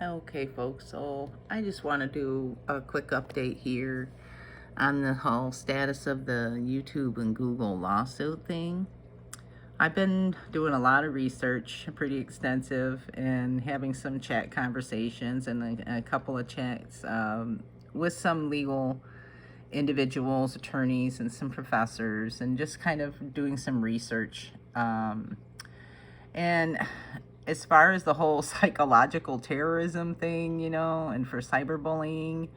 Okay, folks, so I just want to do a quick update here on the whole status of the YouTube and Google lawsuit thing. I've been doing a lot of research, pretty extensive, and having some chat conversations and a couple of chats with some legal individuals, attorneys, and some professors, and just kind of doing some research. And as far as the whole psychological terrorism thing, and for cyberbullying,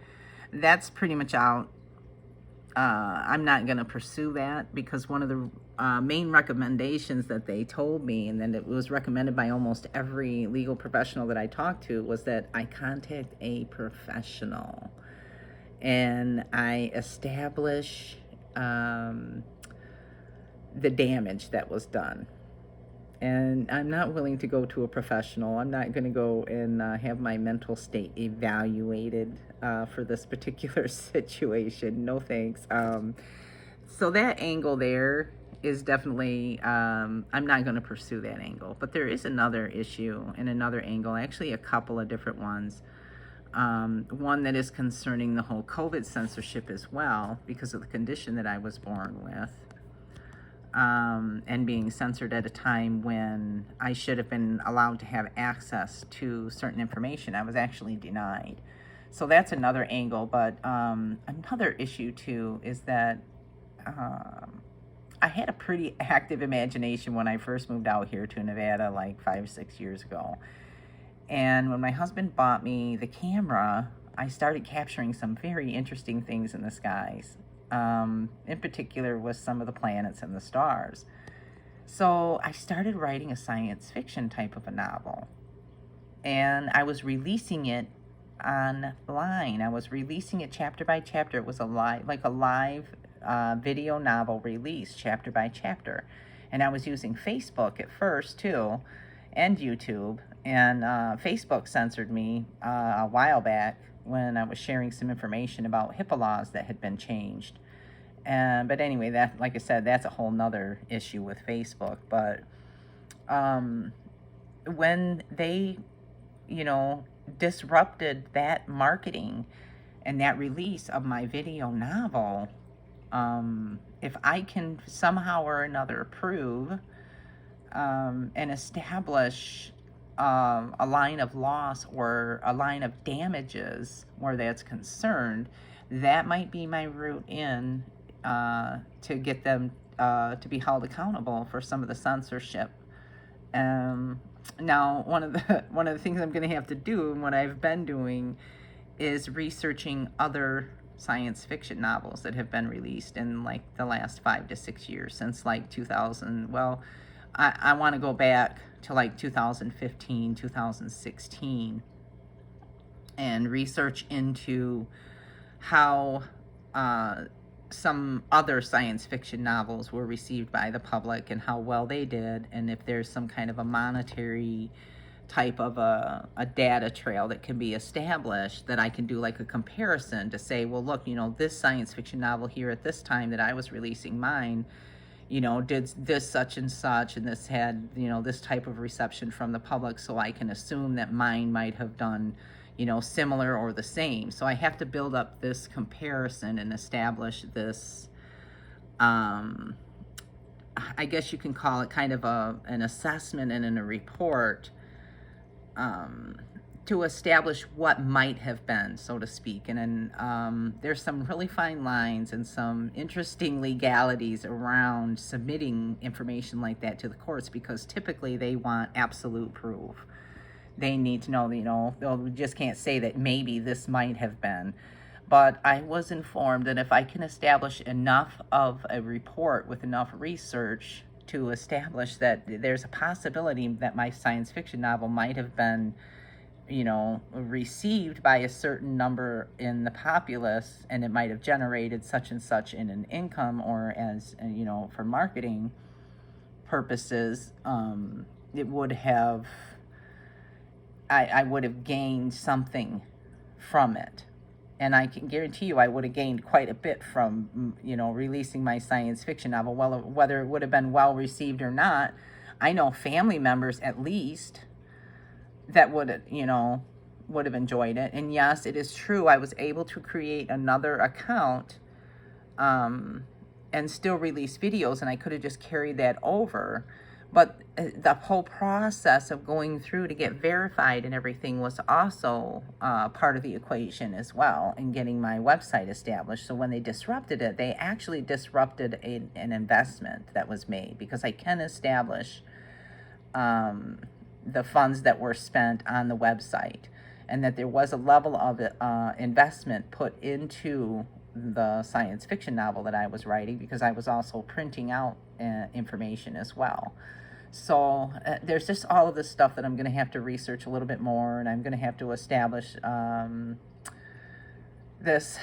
that's pretty much out. I'm not going to pursue that because one of the main recommendations that they told me, and then it was recommended by almost every legal professional that I talked to, was that I contact a professional and I establish the damage that was done. And I'm not willing to go to a professional. I'm not going to go and have my mental state evaluated for this particular situation. No thanks. So that angle there is definitely, I'm not going to pursue that angle. But there is another issue and another angle, actually a couple of different ones. One that is concerning the whole COVID censorship as well, because of the condition that I was born with. And being censored at a time when I should have been allowed to have access to certain information. I was actually denied. So that's another angle. But another issue, too, is that I had a pretty active imagination when I first moved out here to Nevada like 5 or 6 years ago. And when my husband bought me the camera, I started capturing some very interesting things in the skies. In particular with some of the planets and the stars. So I started writing a science fiction type of a novel. And I was releasing it online. I was releasing it chapter by chapter. It was a live video novel release chapter by chapter. And I was using Facebook at first too, and YouTube. And Facebook censored me a while back when I was sharing some information about HIPAA laws that had been changed. But anyway, that, like I said, that's a whole nother issue with Facebook. But when they, disrupted that marketing and that release of my video novel, if I can somehow or another prove and establish a line of loss or a line of damages where that's concerned, that might be my route in to get them to be held accountable for some of the censorship. Now, one of the things I'm going to have to do, and what I've been doing, is researching other science fiction novels that have been released in like the last 5 to 6 years, since like 2000. Well, I want to go back to like 2015, 2016, and research into how some other science fiction novels were received by the public and how well they did, and if there's some kind of a monetary type of a data trail that can be established, that I can do like a comparison to say, well, look, this science fiction novel here at this time that I was releasing mine, did this such and such, and this had, this type of reception from the public, so I can assume that mine might have done, similar or the same. So I have to build up this comparison and establish this, I guess you can call it kind of an assessment and in a report, to establish what might have been, so to speak. And then there's some really fine lines and some interesting legalities around submitting information like that to the courts, because typically they want absolute proof. They need to know, they just can't say that maybe this might have been. But I was informed that if I can establish enough of a report with enough research to establish that there's a possibility that my science fiction novel might have been, received by a certain number in the populace, and it might have generated such and such in an income, or as, for marketing purposes, it would have, I would have gained something from it. And I can guarantee you I would have gained quite a bit from, releasing my science fiction novel. Well, whether it would have been well received or not, I know family members at least that would, would have enjoyed it. And yes, it is true, I was able to create another account and still release videos, and I could have just carried that over. But the whole process of going through to get verified and everything was also part of the equation as well, and getting my website established. So when they disrupted it, they actually disrupted an investment that was made, because I can establish the funds that were spent on the website, and that there was a level of investment put into the science fiction novel that I was writing, because I was also printing out information as well. So there's just all of this stuff that I'm going to have to research a little bit more, and I'm going to have to establish this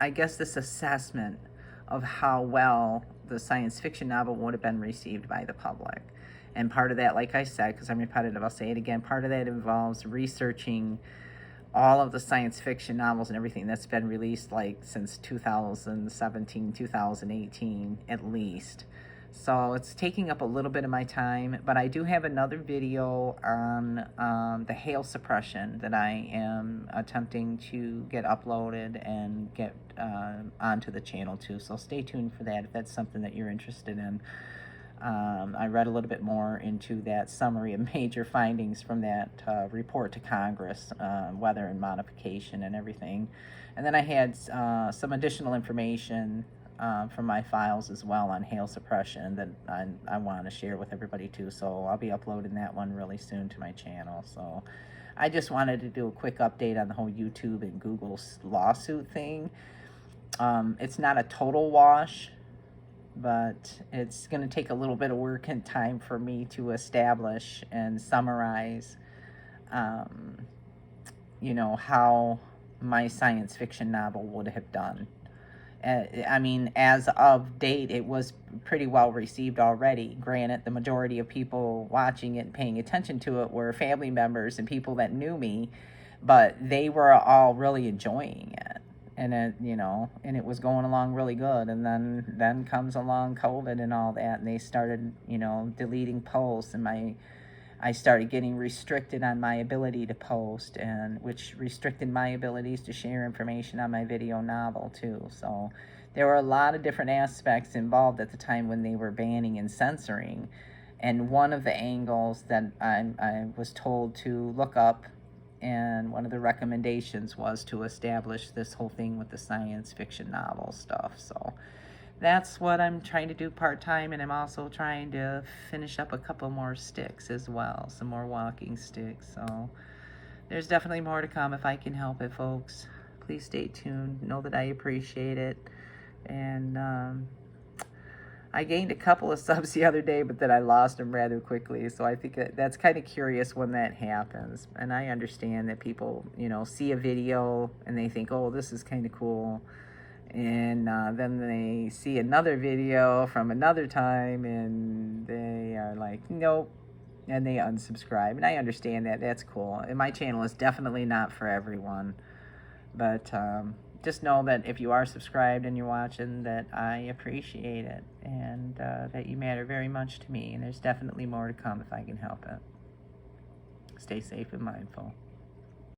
I guess this assessment of how well the science fiction novel would have been received by the public. And part of that, like I said, because I'm repetitive, I'll say it again, part of that involves researching all of the science fiction novels and everything that's been released, like since 2017, 2018 at least. So it's taking up a little bit of my time, but I do have another video on the hail suppression that I am attempting to get uploaded and get onto the channel too. So stay tuned for that if that's something that you're interested in. I read a little bit more into that summary of major findings from that report to Congress, weather and modification and everything. And then I had some additional information from my files as well on hail suppression that I want to share with everybody too. So I'll be uploading that one really soon to my channel. So I just wanted to do a quick update on the whole YouTube and Google lawsuit thing. It's not a total wash, but it's going to take a little bit of work and time for me to establish and summarize, you know, how my science fiction novel would have done. I mean, as of date, it was pretty well received already. Granted, the majority of people watching it and paying attention to it were family members and people that knew me, but they were all really enjoying it. And it, you know, and it was going along really good. And then comes along COVID and all that, and they started, you know, deleting posts, and I started getting restricted on my ability to post, and which restricted my abilities to share information on my video novel too. So there were a lot of different aspects involved at the time when they were banning and censoring. And one of the angles that I was told to look up, and one of the recommendations was to establish this whole thing with the science fiction novel stuff. So that's what I'm trying to do part-time, and I'm also trying to finish up a couple more sticks as well, some more walking sticks. So there's definitely more to come if I can help it, folks. Please stay tuned. Know that I appreciate it. And I gained a couple of subs the other day, but then I lost them rather quickly. So I think that's kind of curious when that happens. And I understand that people, you know, see a video and they think, oh, this is kind of cool. And then they see another video from another time and they are like, nope. And they unsubscribe. And I understand that. That's cool. And my channel is definitely not for everyone. But just know that if you are subscribed and you're watching, that I appreciate it, and that you matter very much to me, and there's definitely more to come if I can help it. Stay safe and mindful.